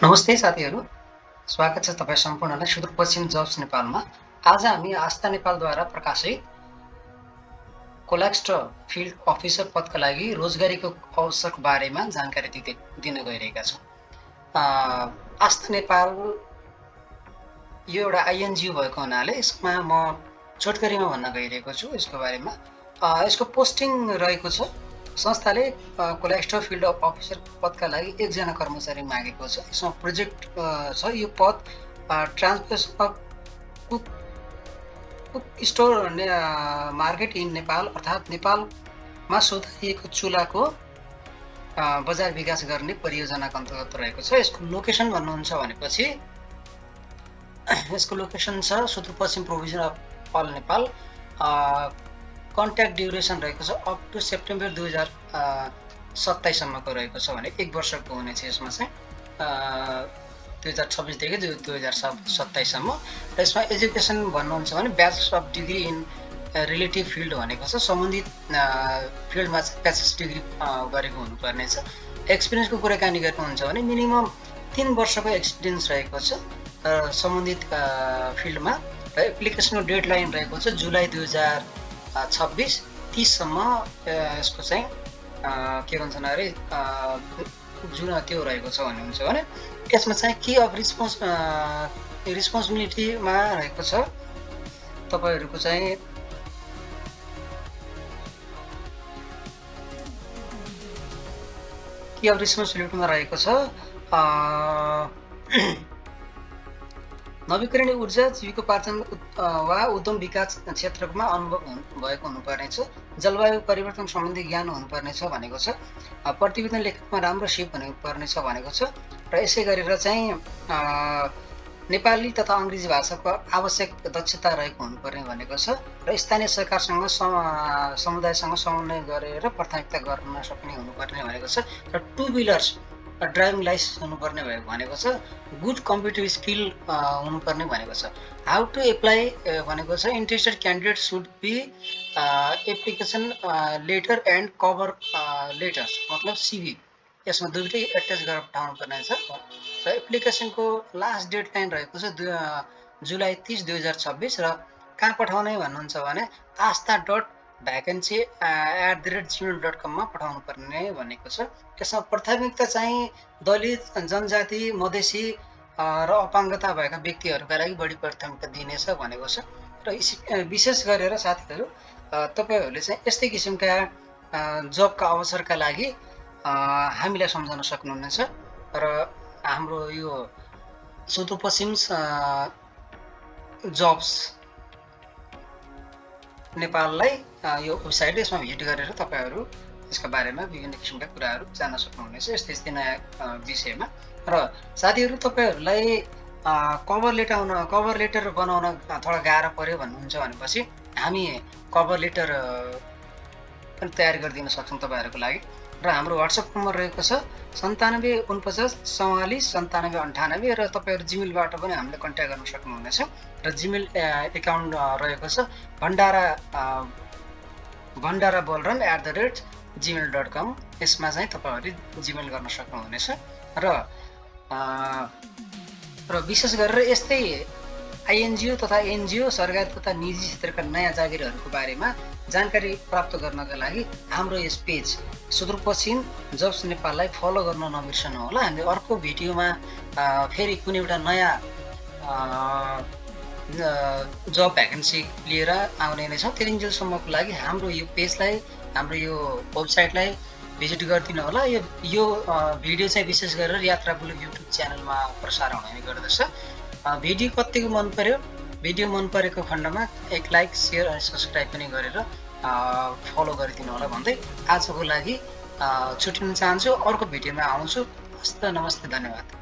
नमस्ते साथीहरू, स्वागत छ तपाईँ सम्पूर्णलाई सुदूरपश्चिम जब्स नेपालमा। आज हामी आस्था नेपालद्वारा प्रकाशित कोलाक्स्ट फिल्ड अफिसर पदका लागि रोजगारीको अवसरको बारेमा जानकारी दिन गइरहेका छौँ। आस्था नेपाल यो एउटा आइएनजिओ भएको हुनाले यसमा म छोटकरीमा भन्न गइरहेको छु यसको बारेमा। यसको पोस्टिङ रहेको छ, संस्थाले कोलाक्स्ट फिल्ड अफिसर पदका लागि 1 जना कर्मचारी मागेको छ। यसमा प्रोजेक्ट छ। यो पद transportation of cook store market in Nepal अर्थात् नेपालमा सुधारिएको चुलाको बजार विकास गर्ने परियोजनाको अन्तर्गत रहेको छ। यसको लोकेसन भन्नुहुन्छ भनेपछि यसको लोकेसन छ Sudurpashchim province of all Nepal. Contract duration रहेको छ अप टु सेप्टेम्बर 2027 सम्मको रहेको छ भने 1 वर्षको हुनेछ। यसमा चाहिँ 2026 देखि 2027 सम्म। र यसमा एजुकेसन भन्नुहुन्छ भने bachelors of degree in relative field भनेको छ, सम्बन्धित फिल्डमा चाहिँ ब्याचलर्स डिग्री गरेको हुनुपर्ने छ। एक्सपिरियन्सको कुराकानी गर्नुहुन्छ भने मिनिमम 3 वर्षको एक्सपिरियन्स रहेको छ सम्बन्धित फिल्डमा। र एप्लिकेसनको डेडलाइन रहेको छ जुलाई 2026 30 सम्म। यसको चाहिँ के भन्छन् अरे जुन त्यो रहेको छ भन्नुहुन्छ भने यसमा चाहिँ के अफ रिस्पोन्सिबिलिटीमा रहेको छ तपाईहरूको चाहिँ के अफ रिस्पोन्सिबिलिटीमा रहेको छ नवीकरणीय ऊर्जा जीविकोपार्जन वा उद्यम विकास क्षेत्रमा अनुभव भएको हुनुपर्ने छ। जलवायु परिवर्तन सम्बन्धी ज्ञान हुनुपर्ने छ भनेको छ। प्रतिवेदन लेखनमा राम्रो सिप हुनुपर्ने छ भनेको छ। र यसै गरेर चाहिँ नेपाली तथा अङ्ग्रेजी भाषाको आवश्यक दक्षता रहेको हुनुपर्ने भनेको छ। र स्थानीय सरकारसँग समुदायसँग समन्वय गरेर प्राथमिकता गर्न सक्ने हुनुपर्ने भनेको छ। र 2 व्हिलर्स ड्राइभिङ लाइसेन्स हुनुपर्ने भनेको छ। गुड कम्प्युटर स्किल हुनुपर्ने भनेको छ। हाउ टु एप्लाई भनेको छ interested candidate should be application letter and cover letters मतलब सिभी यसमा दुईटै एट्याच गरेर पठाउनु पर्ने छ। र एप्लिकेसनको लास्ट डेडलाइन रहेको छ जुलाई 30 2026। र कहाँ पठाउने भन्नुहुन्छ भने asta.vacancy@gmail.com मा पठाउनु पर्ने भनेको छ। यसमा प्राथमिकता चाहिँ दलित, जनजाति, मधेसी र अपाङ्गता भएका व्यक्तिहरूका लागि बढी प्राथमिकता दिनेछ भनेको छ। र विशेष गरेर साथीहरू तपाईहरूले चाहिँ यस्तै किसिमका जबका अवसरका लागि हामीलाई सम्झाउन सक्नुहुनेछ। र हाम्रो यो सुदूरपश्चिम जब्स नेपाललाई यो वेबसाइट यसमा भिजिट गरेर तपाईहरू यसका बारेमा विभिन्न किसिमका कुराहरू जान्न सक्नुहुनेछ यस्तै नयाँ विषयमा। र साथीहरू तपाईहरूलाई कभर लेटर बनाउन थोडा गाह्रो पर्यो भन्नुहुन्छ भनेपछि हामी कभर लेटर पनि तयार गरिदिन सक्छौँ तपाईहरूको लागि। र हाम्रो WhatsApp नम्बर रहेको छ 9749 44 97 98। र तपाईहरू जिमेलबाट पनि हामीले कन्ट्याक्ट गर्न सक्नुहुनेछ। र जिमेल एकाउन्ट रहेको छ भण्डाराबलरन@gmail.com। यसमा चाहिँ तपाईहरूले जिमेल गर्न सक्नुहुनेछ। र विशेष गरेर यस्तै आइएनजिओ तथा एनजिओ सरकारी तथा निजी क्षेत्रका नयाँ जागिरहरूको बारेमा जानकारी प्राप्त गर्नका लागि हाम्रो यस पेज सुदूरपश्चिम जब्स नेपाललाई फलो गर्न नबिर्सनु होला। हामी अर्को भिडियोमा फेरि कुनै एउटा नयाँ जब भ्याकेन्सी लिएर आउने नै छौँ। त्यतिन्जेलसम्मको लागि हाम्रो यो पेजलाई हाम्रो यो वेबसाइटलाई भिजिट गरिदिनु होला। यो भिडियो चाहिँ विशेष गरेर यात्रा ब्लग युट्युब च्यानलमा प्रसारण हुने गर्दछ। भिडियो कतिको मन पर्यो, भिडियो मन परेको खण्डमा एक लाइक, सेयर अनि सब्सक्राइब पनि गरेर फलो गरिदिनु होला भन्दै आजको लागि छुट्टिन चाहन्छु। अर्को भिडियोमा आउँछु। हस्त नमस्ते, धन्यवाद।